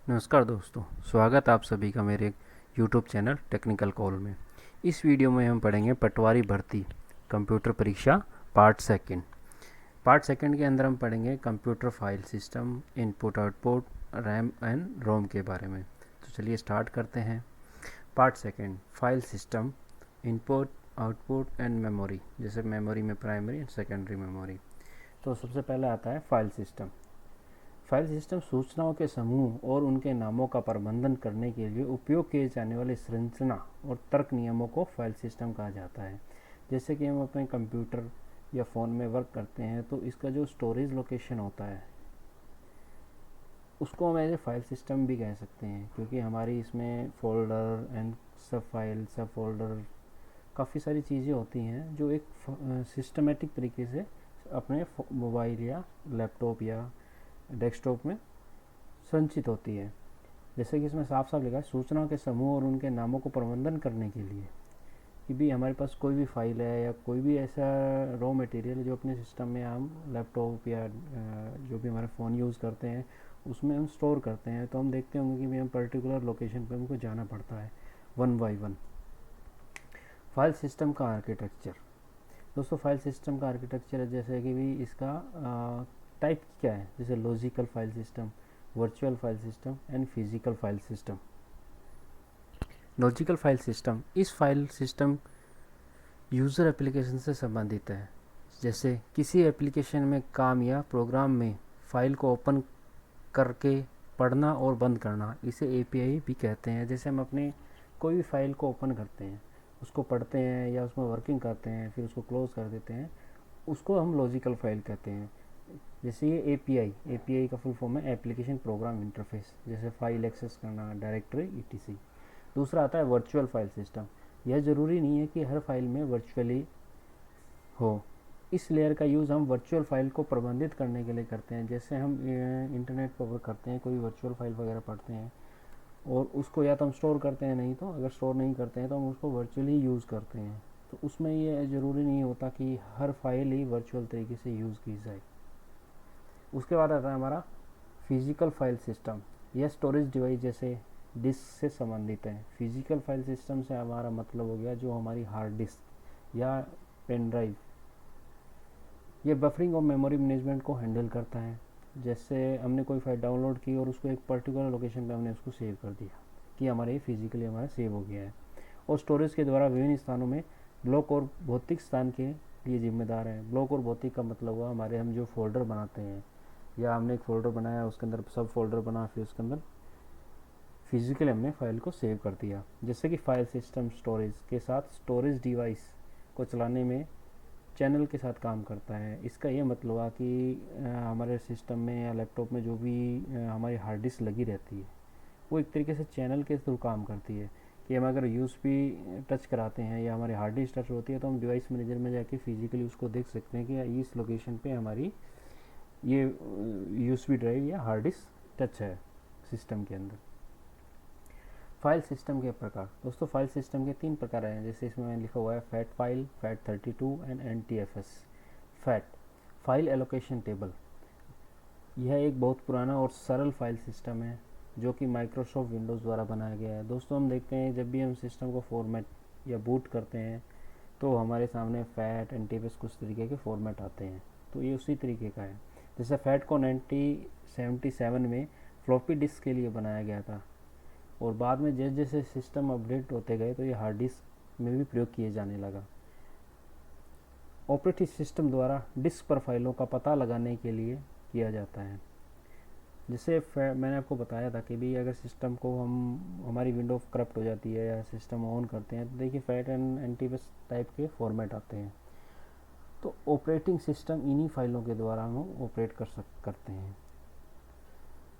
नमस्कार दोस्तों, स्वागत आप सभी का मेरे यूट्यूब चैनल टेक्निकल कॉल में। इस वीडियो में हम पढ़ेंगे पटवारी भर्ती कंप्यूटर परीक्षा पार्ट सेकंड के अंदर हम पढ़ेंगे computer file system, input output, RAM and ROM के बारे में। तो चलिए स्टार्ट करते हैं। Part second, file system, input output and memory. जैसे मेमोरी में प्राइमरी एंड सेकेंडरी मेमोरी। तो सबसे पहले आता है फाइल सिस्टम। फाइल सिस्टम सूचनाओं के समूह और उनके नामों का प्रबंधन करने के लिए उपयोग किए जाने वाले संरचना और तर्क नियमों को फाइल सिस्टम कहा जाता है। जैसे कि हम अपने कंप्यूटर या फ़ोन में वर्क करते हैं तो इसका जो स्टोरेज लोकेशन होता है उसको हम एज ए फाइल सिस्टम भी कह सकते हैं, क्योंकि हमारी इसमें फोल्डर एंड सब फोल्डर काफ़ी सारी चीज़ें होती हैं जो एक सिस्टमेटिक तरीके से अपने मोबाइल या लैपटॉप या डेस्कटॉप में संचित होती है। जैसे कि इसमें साफ साफ लिखा है, सूचनाओं के समूह और उनके नामों को प्रबंधन करने के लिए कि भी हमारे पास कोई भी फाइल है या कोई भी ऐसा रॉ मटेरियल जो अपने सिस्टम में हम लैपटॉप या जो भी हमारे फ़ोन यूज़ करते हैं उसमें हम स्टोर करते हैं, तो हम देखते होंगे कि भी हम पर्टिकुलर लोकेशन पे हमको जाना पड़ता है one by one. File system का आर्किटेक्चर। दोस्तों, फाइल सिस्टम का आर्किटेक्चर जैसे कि भी इसका टाइप क्या है, जैसे logical file system, virtual file system and physical file system. Logical file system, इस फाइल सिस्टम यूज़र एप्लीकेशन से संबंधित है। जैसे किसी एप्लीकेशन में काम या प्रोग्राम में फ़ाइल को ओपन करके पढ़ना और बंद करना, इसे एपीआई भी कहते हैं। जैसे हम अपने कोई भी फाइल को ओपन करते हैं, उसको पढ़ते हैं या उसमें वर्किंग करते हैं, फिर उसको क्लोज़ कर देते हैं, उसको हम लॉजिकल फाइल कहते हैं। जैसे ये एपीआई का फुल फॉर्म है एप्लीकेशन प्रोग्राम इंटरफेस, जैसे फाइल एक्सेस करना, डायरेक्टरी ईटीसी। दूसरा आता है वर्चुअल फाइल सिस्टम। यह ज़रूरी नहीं है कि हर फाइल में वर्चुअली हो। इस लेयर का यूज़ हम वर्चुअल फाइल को प्रबंधित करने के लिए करते हैं। जैसे हम इंटरनेट पर वर्क करते हैं, कोई वर्चुअल फाइल वगैरह पढ़ते हैं और उसको या तो हम स्टोर करते हैं, नहीं तो अगर स्टोर नहीं करते हैं तो हम उसको वर्चुअली यूज़ करते हैं। तो उसमें ये ज़रूरी नहीं होता कि हर फाइल ही वर्चुअल तरीके से यूज़ की जाए। उसके बाद आता है हमारा फिजिकल फाइल सिस्टम। यह स्टोरेज डिवाइस जैसे डिस्क से संबंधित है। फिजिकल फाइल सिस्टम से हमारा मतलब हो गया जो हमारी हार्ड डिस्क या पेन ड्राइव। ये बफरिंग और मेमोरी मैनेजमेंट को हैंडल करता है। जैसे हमने कोई फाइल डाउनलोड की और उसको एक पर्टिकुलर लोकेशन पे हमने उसको सेव कर दिया कि हमारे ये फिजिकली हमारा सेव हो गया है। और स्टोरेज के द्वारा विभिन्न स्थानों में ब्लॉक और भौतिक स्थान के लिए जिम्मेदार है। ब्लॉक और भौतिक का मतलब हुआ हमारे हम जो फोल्डर बनाते हैं, या हमने एक फ़ोल्डर बनाया, उसके अंदर सब फोल्डर बना, फिर उसके अंदर फिजिकली हमने फाइल को सेव कर दिया। जैसे कि फाइल सिस्टम स्टोरेज के साथ स्टोरेज डिवाइस को चलाने में चैनल के साथ काम करता है। इसका ये मतलब हुआ कि हमारे सिस्टम में या लैपटॉप में जो भी हमारी हार्ड डिस्क लगी रहती है वो एक तरीके से चैनल के थ्रू काम करती है। कि हम अगर यूएसबी टच कराते हैं या हमारी हार्ड डिस्क टच होती है तो हम डिवाइस मैनेजर में जाके फिजिकली उसको देख सकते हैं कि इस लोकेशन पे हमारी ये यूएसबी ड्राइव या हार्ड डिस्क टच है सिस्टम के अंदर। फाइल सिस्टम के प्रकार। दोस्तों, फाइल सिस्टम के 3 प्रकार हैं। जैसे इसमें लिखा हुआ है fat file, fat 32 and NTFS. Fat file allocation table, यह एक बहुत पुराना और सरल फाइल सिस्टम है जो कि माइक्रोसॉफ्ट विंडोज़ द्वारा बनाया गया है। दोस्तों, हम देखते हैं जब भी हम सिस्टम को फॉर्मेट या बूट करते हैं तो हमारे सामने फैट एनटीएफएस कुछ तरीके के फॉर्मेट आते हैं, तो ये उसी तरीके का है। जैसे फैट को 1977 में फ्लॉपी डिस्क के लिए बनाया गया था और बाद में जैसे जैसे सिस्टम अपडेट होते गए तो ये हार्ड डिस्क में भी प्रयोग किए जाने लगा। ऑपरेटिंग सिस्टम द्वारा डिस्क पर फाइलों का पता लगाने के लिए किया जाता है। जैसे मैंने आपको बताया था कि भी अगर सिस्टम को हम हमारी विंडो करप्ट हो जाती है या सिस्टम ऑन करते हैं तो देखिए फैट एंड एंटीबस टाइप के फॉर्मेट आते हैं। तो ऑपरेटिंग सिस्टम इन्हीं फाइलों के द्वारा हम ऑपरेट करते हैं।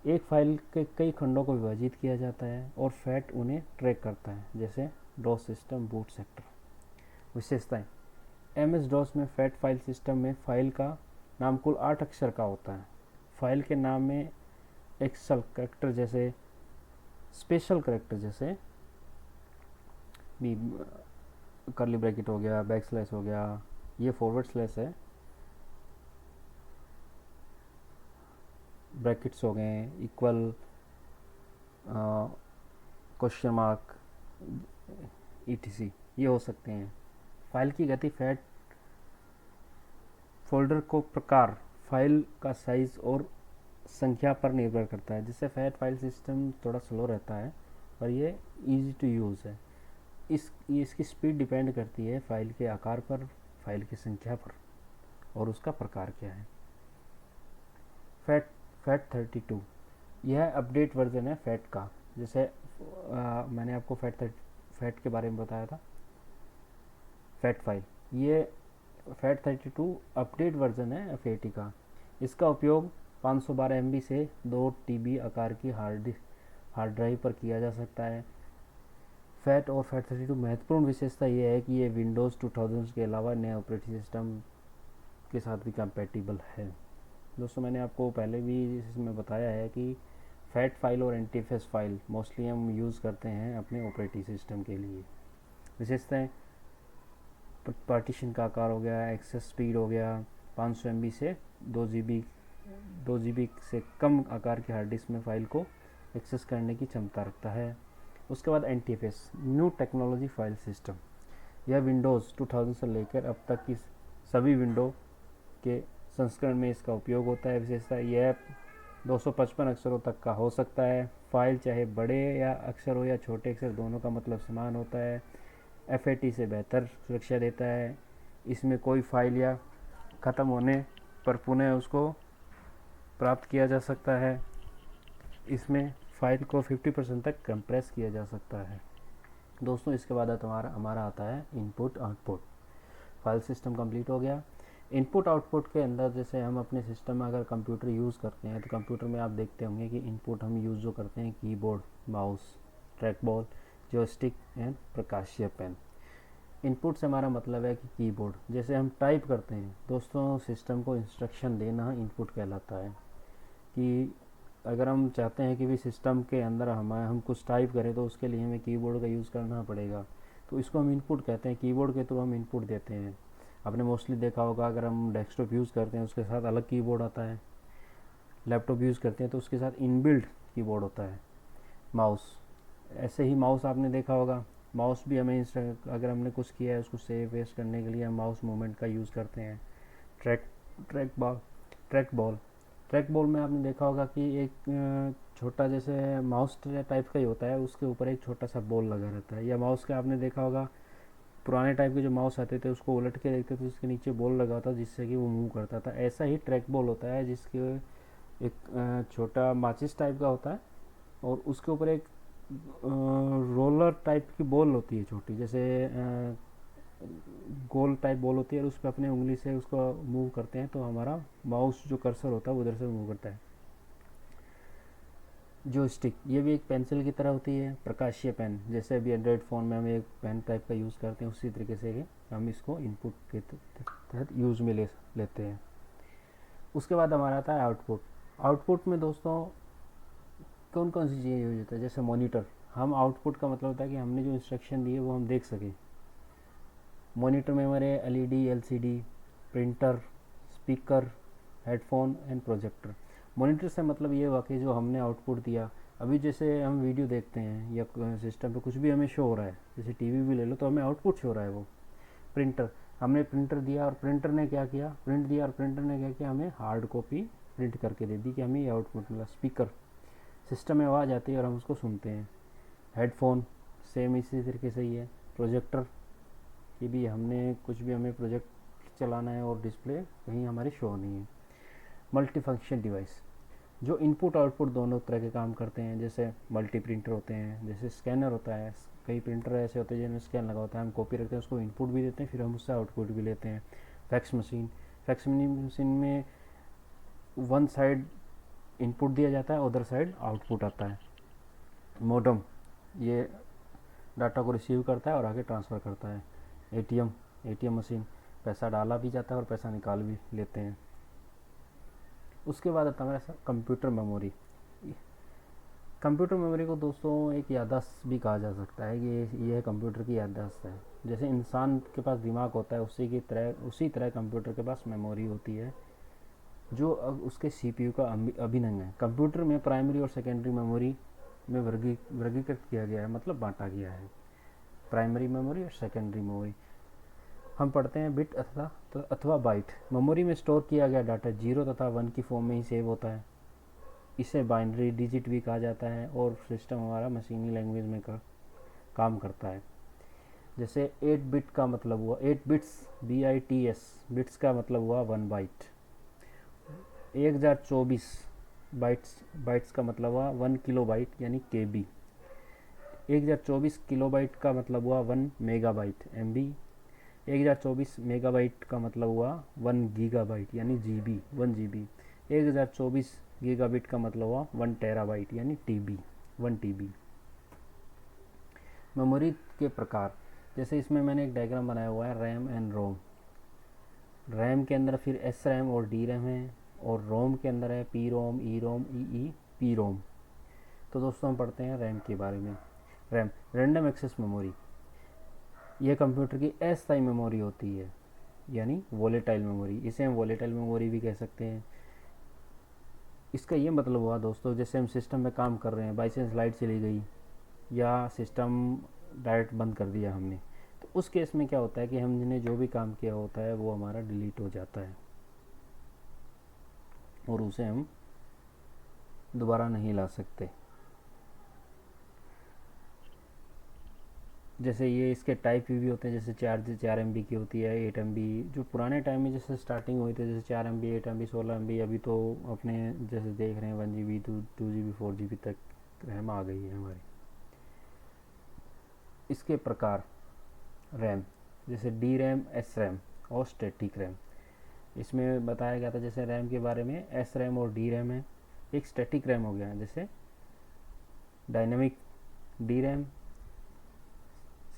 एक फाइल के कई खंडों को विभाजित किया जाता है और फैट उन्हें ट्रैक करता है, जैसे डॉस सिस्टम, बूट सेक्टर। विशेषताएं। एमएस डॉस में फैट फाइल सिस्टम में फाइल का नाम कुल 8 अक्षर का होता है। फाइल के नाम में एक्सल करेक्टर जैसे स्पेशल करेक्टर जैसे भी करली ब्रैकेट हो गया, बैक स्लैश हो गया, ये फॉरवर्ड स्लैश है, ब्रैकेट्स हो गए, इक्वल, क्वेश्चन मार्क, etc ये हो सकते हैं। फाइल की गति फैट फोल्डर को प्रकार, फाइल का साइज और संख्या पर निर्भर करता है, जिससे फैट फाइल सिस्टम थोड़ा स्लो रहता है और ये इजी टू यूज़ है। इसकी स्पीड डिपेंड करती है फाइल के आकार पर, फाइल की संख्या पर और उसका प्रकार क्या है। फैट फैट 32 यह अपडेट वर्जन है फैट का। जैसे मैंने आपको फैट के बारे में बताया था, फैट फाइल, ये फैट 32 अपडेट वर्जन है FAT का। इसका उपयोग 512 MB से 2 TB आकार की हार्ड ड्राइव पर किया जा सकता है। फैट और फैट 32 महत्वपूर्ण विशेषता यह है कि ये विंडोज़ 2000 के अलावा नए ऑपरेटिंग सिस्टम के साथ भी कंपैटिबल है। दोस्तों मैंने आपको पहले भी इसमें बताया है कि फैट फाइल और एंटीफेस फाइल मोस्टली हम यूज़ करते हैं अपने ऑपरेटिंग सिस्टम के लिए। विशेषताएं, पार्टीशन का आकार हो गया, एक्सेस स्पीड हो गया, 500 MB से 2 GB से कम आकार की हार्ड डिस्क में फाइल को एक्सेस करने की क्षमता रखता है। उसके बाद NTFS, new technology file system, यह विंडोज़ 2000 से लेकर अब तक की सभी विंडो के संस्करण में इसका उपयोग होता है। विशेषता, यह 255 अक्षरों तक का हो सकता है। फाइल चाहे बड़े या अक्षर हो या छोटे अक्षर, दोनों का मतलब समान होता है। FAT से बेहतर सुरक्षा देता है। इसमें कोई फाइल या ख़त्म होने पर पुनः उसको प्राप्त किया जा सकता है। इसमें फाइल को 50% तक कंप्रेस किया जा सकता है। दोस्तों इसके बाद हमारा आता है input output. File system complete हो गया। इनपुट आउटपुट के अंदर जैसे हम अपने सिस्टम में अगर कंप्यूटर यूज़ करते हैं तो कंप्यूटर में आप देखते होंगे कि इनपुट हम यूज़ जो करते हैं keyboard, mouse, track ball, joystick and प्रकाशीय पेन। इनपुट से हमारा मतलब है कि कीबोर्ड, जैसे हम टाइप करते हैं दोस्तों, सिस्टम को इंस्ट्रक्शन देना इनपुट कहलाता है। कि अगर हम चाहते हैं कि भी सिस्टम के अंदर हम कुछ टाइप करें तो उसके लिए हमें कीबोर्ड का यूज़ करना पड़ेगा, तो इसको हम इनपुट कहते हैं। कीबोर्ड के थ्रू हम इनपुट देते हैं। आपने मोस्टली देखा होगा अगर हम डेस्कटॉप यूज़ करते हैं उसके साथ अलग कीबोर्ड आता है, लैपटॉप यूज़ करते हैं तो उसके साथ इनबिल्ट कीबोर्ड होता है। माउस, ऐसे ही माउस आपने देखा होगा, माउस भी हमें अगर हमने कुछ किया है उसको सेव वेस्ट करने के लिए हम माउस मूवमेंट का यूज़ करते हैं। ट्रैक बॉल में आपने देखा होगा कि एक छोटा जैसे माउस टाइप का ही होता है, उसके ऊपर एक छोटा सा बॉल लगा रहता है। या माउस का आपने देखा होगा पुराने टाइप के जो माउस आते थे उसको उलट के देखते थे, उसके नीचे बॉल लगा होता जिससे कि वो मूव करता था। ऐसा ही ट्रैक बॉल होता है जिसके एक छोटा माचिस टाइप का होता है और उसके ऊपर एक रोलर टाइप की बॉल होती है छोटी, जैसे गोल टाइप बॉल होती है, और उस पर अपने उंगली से उसको मूव करते हैं तो हमारा माउस जो कर्सर होता है वो उधर से मूव करता है। जो स्टिक, ये भी एक पेंसिल की तरह होती है। प्रकाशीय पेन, जैसे अभी एंड्रॉयड फ़ोन में हम एक पेन टाइप का यूज़ करते हैं, उसी तरीके से हम इसको इनपुट के तहत यूज़ में लेते हैं। उसके बाद हमारा आता है आउटपुट। आउटपुट में दोस्तों कौन कौन सी चीज़ें यूज होता है, जैसे मॉनिटर। हम आउटपुट का मतलब होता है कि हमने जो इंस्ट्रक्शन दिए वो हम देख सकें। मॉनिटर में हमारे LED, LCD, printer, speaker, headphone and projector. Monitor से मतलब ये हुआ कि जो हमने आउटपुट दिया, अभी जैसे हम वीडियो देखते हैं या सिस्टम पे कुछ भी हमें शो हो रहा है, जैसे टीवी भी ले लो तो हमें आउटपुट शो हो रहा है वो। प्रिंटर, हमने प्रिंटर दिया और प्रिंटर ने क्या किया, प्रिंट दिया और प्रिंटर ने क्या किया, हमें हार्ड कॉपी प्रिंट करके दे दी कि हमें ये आउटपुट मिला। स्पीकर, सिस्टम में आवाज़ आती है और हम उसको सुनते हैं। हेडफोन सेम इसी तरीके से ही है। प्रोजेक्टर, ये भी हमने कुछ भी हमें प्रोजेक्ट चलाना है और डिस्प्ले कहीं हमारी शो नहीं है। मल्टी फंक्शन डिवाइस, जो इनपुट आउटपुट दोनों तरह के काम करते हैं, जैसे मल्टी प्रिंटर होते हैं, जैसे स्कैनर होता है। कई प्रिंटर ऐसे होते हैं जिनमें स्कैन लगा होता है, हम कॉपी रखते हैं, उसको इनपुट भी देते हैं, फिर हम उससे आउटपुट भी लेते हैं। फैक्स मशीन में वन साइड इनपुट दिया जाता है, अदर साइड आउटपुट आता है। मोडम, ये डाटा को रिसीव करता है और आगे ट्रांसफ़र करता है। एटीएम मशीन, पैसा डाला भी जाता है और पैसा निकाल भी लेते हैं। उसके बाद आता है हमारा कंप्यूटर मेमोरी। कंप्यूटर मेमोरी को दोस्तों एक याददाश्त भी कहा जा सकता है कि ये कंप्यूटर की याददाश्त है। जैसे इंसान के पास दिमाग होता है उसी तरह कंप्यूटर के पास मेमोरी होती है, जो उसके CPU का अभिन्न है। कंप्यूटर में प्राइमरी और सेकेंडरी मेमोरी में वर्गीकृत किया गया है, मतलब बांटा गया है, प्राइमरी मेमोरी और सेकेंडरी मेमोरी। हम पढ़ते हैं बिट अथवा बाइट। मेमोरी में स्टोर किया गया डाटा 0 तथा 1 की फॉर्म में ही सेव होता है। इसे बाइनरी डिजिट भी कहा जाता है और सिस्टम हमारा मशीनी लैंग्वेज में काम करता है। जैसे 8 बिट का मतलब हुआ 8 बिट्स, BITS, बिट्स का मतलब हुआ 1 बाइट। 1024 बाइट्स का मतलब हुआ 1 किलोबाइट यानी KB। 1024 किलोबाइट का मतलब हुआ 1 मेगाबाइट MB। 1024 मेगाबाइट का मतलब हुआ 1 गीगाबाइट यानी GB, 1 GB। 1024 गीगाबिट का मतलब हुआ 1 टेराबाइट यानी TB, 1 TB। मेमोरी के प्रकार, जैसे इसमें मैंने एक डायग्राम बनाया हुआ है, रैम एंड रोम। रैम के अंदर फिर SRAM और DRAM है, और रोम के अंदर है PROM, EROM, EEPROM। तो दोस्तों हम पढ़ते हैं रैम के बारे में। रैम रैंडम एक्सेस मेमोरी, यह कंप्यूटर की अस्थायी मेमोरी होती है, यानी वोलेटाइल मेमोरी। इसे हम वोलेटाइल मेमोरी भी कह सकते हैं। इसका ये मतलब हुआ दोस्तों, जैसे हम सिस्टम में काम कर रहे हैं, बाई चांस लाइट चली गई या सिस्टम डायरेक्ट बंद कर दिया हमने, तो उस केस में क्या होता है कि हमने जो भी काम किया होता है वो हमारा डिलीट हो जाता है और उसे हम दोबारा नहीं ला सकते। जैसे ये इसके टाइप भी होते हैं, जैसे 4 MB की होती है, 8 MB। जो पुराने टाइम में जैसे स्टार्टिंग हुई थी, जैसे 4 MB, 8 MB, 16 MB, अभी तो अपने जैसे देख रहे हैं 1 GB, 2 GB, 4 GB तक रैम आ गई है हमारी। इसके प्रकार रैम, जैसे DRAM, SRAM और स्टैटिक रैम। इसमें बताया गया था जैसे रैम के बारे में, SRAM और DRAM है। एक स्टैटिक रैम हो गया, जैसे डायनामिक DRAM,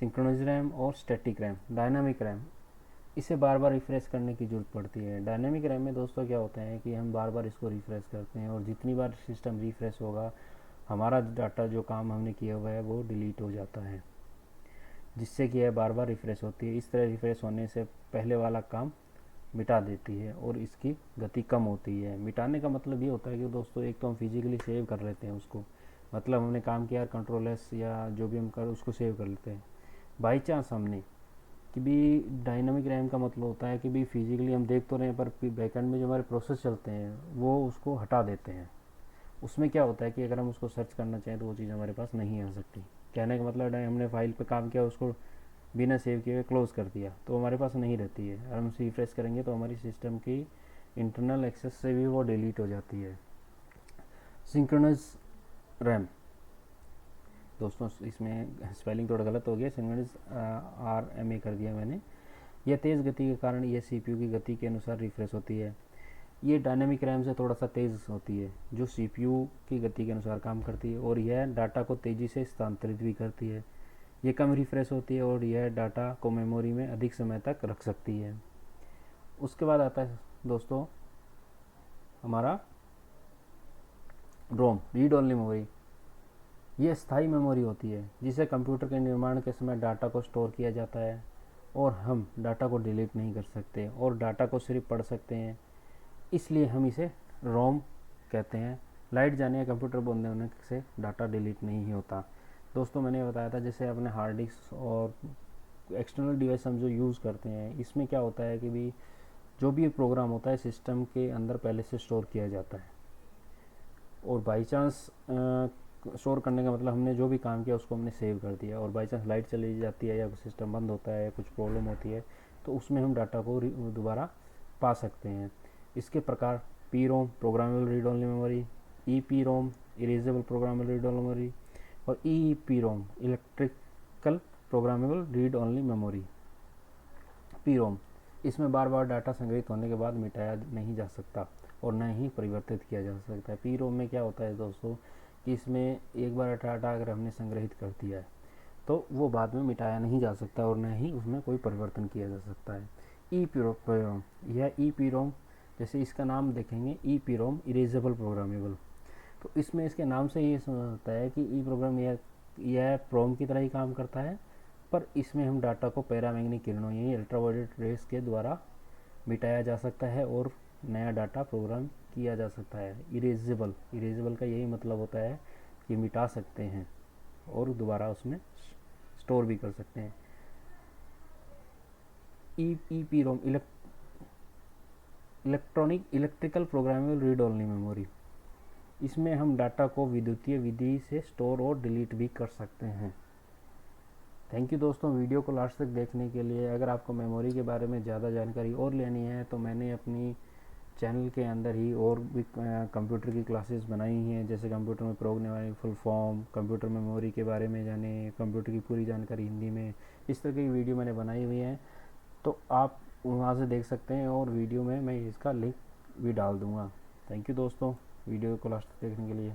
सिंक्रोनस रैम और स्टैटिक रैम। डायनामिक रैम, इसे बार बार रिफ्रेश करने की ज़रूरत पड़ती है। डायनामिक रैम में दोस्तों क्या होता है कि हम बार बार इसको रिफ्रेश करते हैं, और जितनी बार सिस्टम रिफ्रेश होगा हमारा डाटा, जो काम हमने किया हुआ है, वो डिलीट हो जाता है, जिससे कि यह बार बार रिफ्रेश होती है। इस तरह रिफ्रेश होने से पहले वाला काम मिटा देती है और इसकी गति कम होती है। मिटाने का मतलब ये होता है कि दोस्तों, एक तो हम फिजिकली सेव कर लेते हैं उसको, मतलब हमने काम किया कंट्रोल एस या जो भी हम कर उसको सेव कर लेते हैं। बाई चांस हमने कि भी डायनामिक रैम का मतलब होता है कि भी फिजिकली हम देख तो रहे हैं, पर बैकएंड में जो हमारे प्रोसेस चलते हैं वो उसको हटा देते हैं। उसमें क्या होता है कि अगर हम उसको सर्च करना चाहें तो वो चीज़ हमारे पास नहीं आ सकती। कहने का मतलब है हमने फाइल पे काम किया, उसको बिना सेव किए क्लोज़ कर दिया, तो हमारे पास नहीं रहती है। अगर हम रिफ्रेश करेंगे तो हमारी सिस्टम की इंटरनल एक्सेस से भी वो डिलीट हो जाती है। सिंक्रोनस रैम, दोस्तों इसमें स्पेलिंग थोड़ा गलत हो गया, सिंक्रोनस RMA कर दिया मैंने। यह तेज़ गति के कारण यह CPU की गति के अनुसार रिफ्रेश होती है। ये डायनामिक रैम से थोड़ा सा तेज़ होती है, जो CPU की गति के अनुसार काम करती है, और यह डाटा को तेज़ी से स्थानांतरित भी करती है। ये कम रिफ्रेश होती है और यह डाटा को मेमोरी में अधिक समय तक रख सकती है। उसके बाद आता है दोस्तों हमारा रोम, रीड ओनली मेमोरी। ये स्थायी मेमोरी होती है जिसे कंप्यूटर के निर्माण के समय डाटा को स्टोर किया जाता है, और हम डाटा को डिलीट नहीं कर सकते और डाटा को सिर्फ पढ़ सकते हैं, इसलिए हम इसे रोम कहते हैं। लाइट जाने या कंप्यूटर बंद होने से डाटा डिलीट नहीं होता। दोस्तों मैंने बताया था जैसे अपने हार्ड डिस्क और एक्सटर्नल डिवाइस हम जो यूज़ करते हैं, इसमें क्या होता है कि भी जो भी प्रोग्राम होता है सिस्टम के अंदर पहले से स्टोर किया जाता है, और बाई चांस स्टोर करने का मतलब हमने जो भी काम किया उसको हमने सेव कर दिया, और बाई चांस लाइट चली जाती है या सिस्टम बंद होता है या कुछ प्रॉब्लम होती है, तो उसमें हम डाटा को दोबारा पा सकते हैं। इसके प्रकार PROM, programmable read only memory, EPROM, erasable programmable read only memory, और EEPROM, electrical programmable read only memory. PROM, इसमें बार बार डाटा संग्रहित होने के बाद मिटाया नहीं जा सकता और न ही परिवर्तित किया जा सकता है। PROM में क्या होता है दोस्तों कि इसमें एक बार डाटा अगर हमने संग्रहित कर दिया है तो वो बाद में मिटाया नहीं जा सकता और न ही उसमें कोई परिवर्तन किया जा सकता है। EPROM, यह EPROM, जैसे इसका नाम देखेंगे EPROM, इरेजेबल प्रोग्रामेबल, तो इसमें इसके नाम से ये होता है कि EPROM यह प्रोम की तरह ही काम करता है, पर इसमें हम डाटा को पैरामैग्नेटिक किरणों यानी अल्ट्रावायलेट रेस के द्वारा मिटाया जा सकता है और नया डाटा प्रोग्राम किया जा सकता है। इरेजेबल का यही मतलब होता है ये मिटा सकते हैं और दोबारा उसमें स्टोर भी कर सकते हैं। EEPROM electrical programmable read only memory, इसमें हम डाटा को विद्युतीय विधि से स्टोर और डिलीट भी कर सकते हैं। थैंक यू दोस्तों वीडियो को लास्ट तक देखने के लिए। अगर आपको मेमोरी के बारे में ज़्यादा जानकारी और लेनी है तो मैंने अपनी चैनल के अंदर ही और भी कंप्यूटर की क्लासेस बनाई हैं, जैसे कंप्यूटर में programming full form, computer memory के बारे में जाने, कंप्यूटर की पूरी जानकारी हिंदी में, इस तरह की वीडियो मैंने बनाई हुई है, तो आप वहाँ से देख सकते हैं और वीडियो में मैं इसका लिंक भी डाल दूँगा। थैंक यू दोस्तों वीडियो को लास्ट तक देखने के लिए।